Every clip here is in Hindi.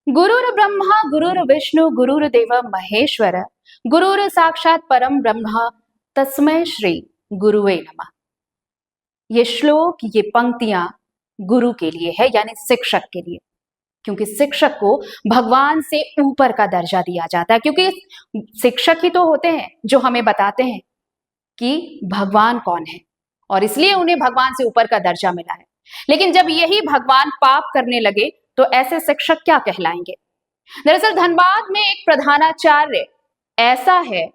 गुरुर् ब्रह्मा गुरुर्विष्णु गुरुर्देव महेश्वर गुरुर साक्षात परम ब्रह्म तस्मै श्री गुरुवे नमः। ये श्लोक, ये पंक्तियां गुरु के लिए है, यानी शिक्षक के लिए, क्योंकि शिक्षक को भगवान से ऊपर का दर्जा दिया जाता है, क्योंकि शिक्षक ही तो होते हैं जो हमें बताते हैं कि भगवान कौन है, और इसलिए उन्हें भगवान से ऊपर का दर्जा मिला है। लेकिन जब यही भगवान पाप करने लगे तो ऐसे शिक्षक क्या कहलाएंगे। दरअसल धनबाद में एक प्रधानाचार्य ऐसा है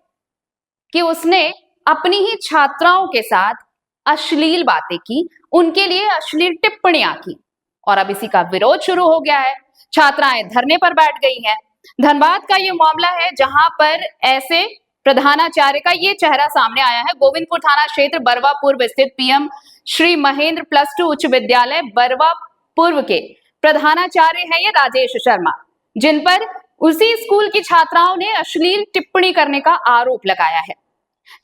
कि उसने अपनी ही छात्राओं के साथ अश्लील बातें की, उनके लिए अश्लील टिप्पणियां की, और अब इसी का विरोध शुरू हो गया है। छात्राएं धरने पर बैठ गई हैं। धनबाद का ये मामला है जहां पर ऐसे प्रधानाचार्य का ये चेहरा सामने आया है। गोविंदपुर थाना क्षेत्र बरवा पूर्व स्थित पीएम श्री महेंद्र +2 उच्च विद्यालय बरवा पूर्व के प्रधानाचार्य है ये राजेश शर्मा, जिन पर उसी स्कूल की छात्राओं ने अश्लील टिप्पणी करने का आरोप लगाया है।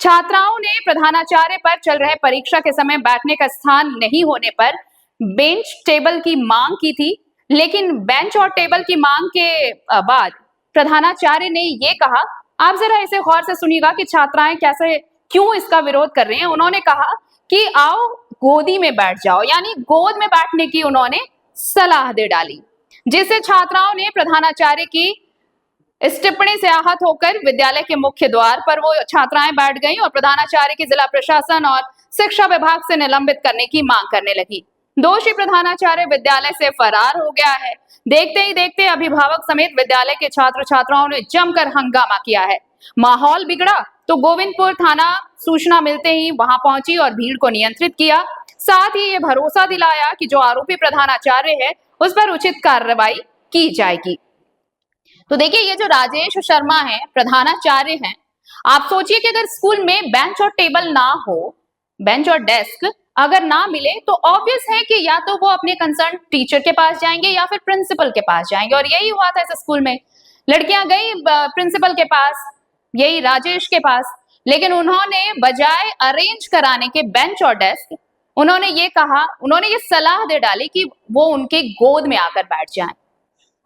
छात्राओं ने प्रधानाचार्य पर चल रहे परीक्षा के समय बैठने का स्थान नहीं होने पर बेंच टेबल की मांग की थी, लेकिन बेंच और टेबल की मांग के बाद प्रधानाचार्य ने ये कहा, आप जरा इसे गौर से सुनिएगा कि छात्राएं कैसे क्यों इसका विरोध कर रही हैं। उन्होंने कहा कि आओ गोदी में बैठ जाओ, यानी गोद में बैठने की उन्होंने सलाह दे डाली, जिससे छात्राओं ने प्रधानाचार्य की इस टिप्पणी से आहत होकर विद्यालय के मुख्य द्वार पर वो छात्राएं बैठ गईं और प्रधानाचार्य की जिला प्रशासन और शिक्षा विभाग से निलंबित करने की मांग करने लगी। दोषी प्रधानाचार्य विद्यालय से फरार हो गया है। देखते ही देखते अभिभावक समेत विद्यालय के छात्र छात्राओं ने जमकर हंगामा किया है। माहौल बिगड़ा तो गोविंदपुर थाना सूचना मिलते ही वहां पहुंची और भीड़ को नियंत्रित किया। साथ ही ये भरोसा दिलाया कि जो आरोपी प्रधानाचार्य है उस पर उचित कार्रवाई की जाएगी। तो देखिए, ये जो राजेश शर्मा है, प्रधानाचार्य हैं, आप सोचिए कि अगर स्कूल में बेंच और टेबल ना हो, बेंच और डेस्क अगर ना मिले, तो ऑब्वियस है कि या तो वो अपने कंसर्न टीचर के पास जाएंगे या फिर प्रिंसिपल के पास जाएंगे, और यही हुआ था इस स्कूल में। लड़कियां गई प्रिंसिपल के पास, यही राजेश के पास, लेकिन उन्होंने बजाय अरेंज कराने के बेंच और डेस्क, उन्होंने ये कहा, उन्होंने ये सलाह दे डाली कि वो उनके गोद में आकर बैठ जाएं।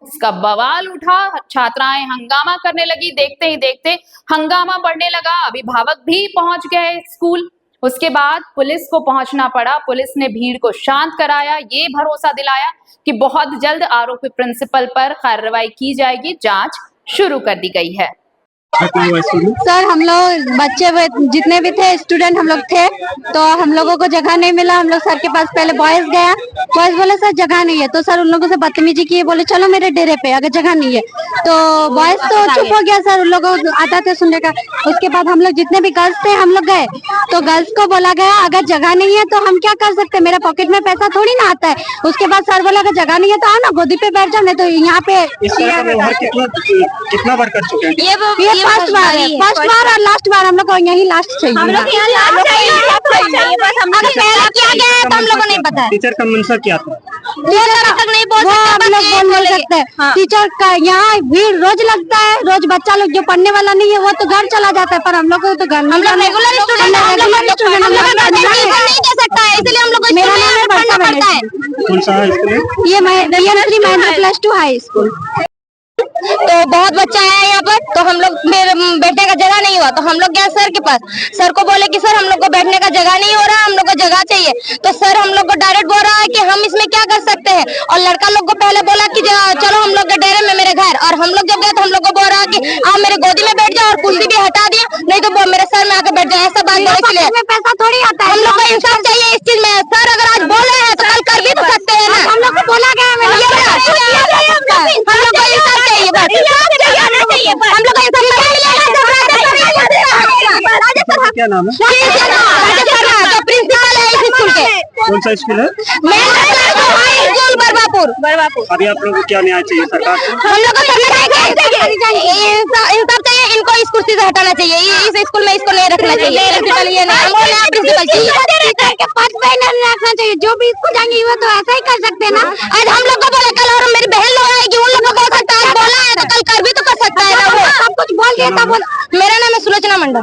इसका बवाल उठा, छात्राएं हंगामा करने लगी। देखते ही देखते हंगामा बढ़ने लगा, अभिभावक भी पहुंच गए स्कूल। उसके बाद पुलिस को पहुंचना पड़ा। पुलिस ने भीड़ को शांत कराया, ये भरोसा दिलाया कि बहुत जल्द आरोपी प्रिंसिपल पर कार्रवाई की जाएगी। जांच शुरू कर दी गई है। सर, हम लोग बच्चे जितने भी थे, स्टूडेंट हम लोग थे, तो हम लोगों को जगह नहीं मिला। हम लोग सर के पास पहले बॉयज गया, बॉयज बोले सर जगह नहीं है, तो सर उन लोगों से बदतमीजी किए, बोले चलो मेरे डेरे पे, अगर जगह नहीं है तो बॉयज तो चुप हो गया। सर उन लोगों को आता थे सुनने का। उसके बाद हम लोग जितने भी गर्ल्स थे हम लोग गए, तो गर्ल्स को बोला गया अगर जगह नहीं है तो हम क्या कर सकते, मेरा पॉकेट में पैसा थोड़ी ना आता है। उसके बाद सर बोला अगर जगह नहीं है तो आओ ना गोदी पे बैठ जाओ, नहीं तो यहाँ पे। कितना बार कर चुके हैं? ये फर्स्ट बार है, फर्स्ट बार और लास्ट बार। हम लोग को यही लास्ट चाहिए। हम लोग यहाँ लास्ट चाहिए, बस हम लोग पहले किया गया है तो हम लोग को नहीं पता है। टीचर का मंशा क्या था? नहीं बोल सकते हैं। टीचर का यहाँ भीड़ रोज लगता है, रोज बच्चा लोग जो पढ़ने वाला नहीं है वो तो घर चला जाता है, पर हम लोग को तो घर नहीं जाना। रेगुलर स्टूडेंट नहीं दे सकता है, इसलिए हम लोग मेरा नाम पढ़ता है। कौन सा स्कूल? ये महेंद्र +2 हाई स्कूल। तो बहुत बच्चा आया यहाँ पर, तो हम लोग मेरे बैठने का जगह नहीं हुआ, तो हम लोग गए सर के पास। सर को बोले कि सर हम लोग को बैठने का जगह नहीं हो रहा, हम लोग को जगह चाहिए। तो सर हम लोग को डायरेक्ट बोल रहा है कि हम इसमें क्या कर सकते हैं। और लड़का लोग को पहले बोला कि चलो हम लोग के डेरे में, मेरे घर। और हम लोग जब गए तो हम लोग को बोल रहा है कि आप मेरे गोदी में बैठ जाओ, और कुर्सी भी हटा दिया, नहीं तो मेरे सर में आकर बैठ जाए। ऐसा बात नहीं, पैसा थोड़ी आता है। हम लोग को इंसाफ चाहिए इस चीज में। सर अगर आज बोले हैं तो कल कर भी तो सकते हैं ना। हम लोग को बोला गया है, हम लोग को इंसाफ चाहिए बस। हम लोग क्या नाम है? प्रिंसिपल है इस स्कूल के। कौन सा स्कूल है? बरवापुर। अभी आप लोगों को क्या न्याय चाहिए सरकार से? हम लोग को इंसाफ चाहिए, इनको इस कुर्सी से हटाना चाहिए। इस स्कूल में इसको नहीं रखना चाहिए। प्रिंसिपल ये नहीं, प्रिंसिपल रखना चाहिए। जो भी स्कूल जाएंगे वो तो ऐसा ही कर सकते हैं ना। आज हम लोग को बोले, कल और मेरी बहन लोग आएगी, उन लोगों को हो सकता है बोला है तो कल कर भी तो कर सकता है ना। वो सब कुछ बोल दिया था। मेरा नाम है सुलोचना मंडल।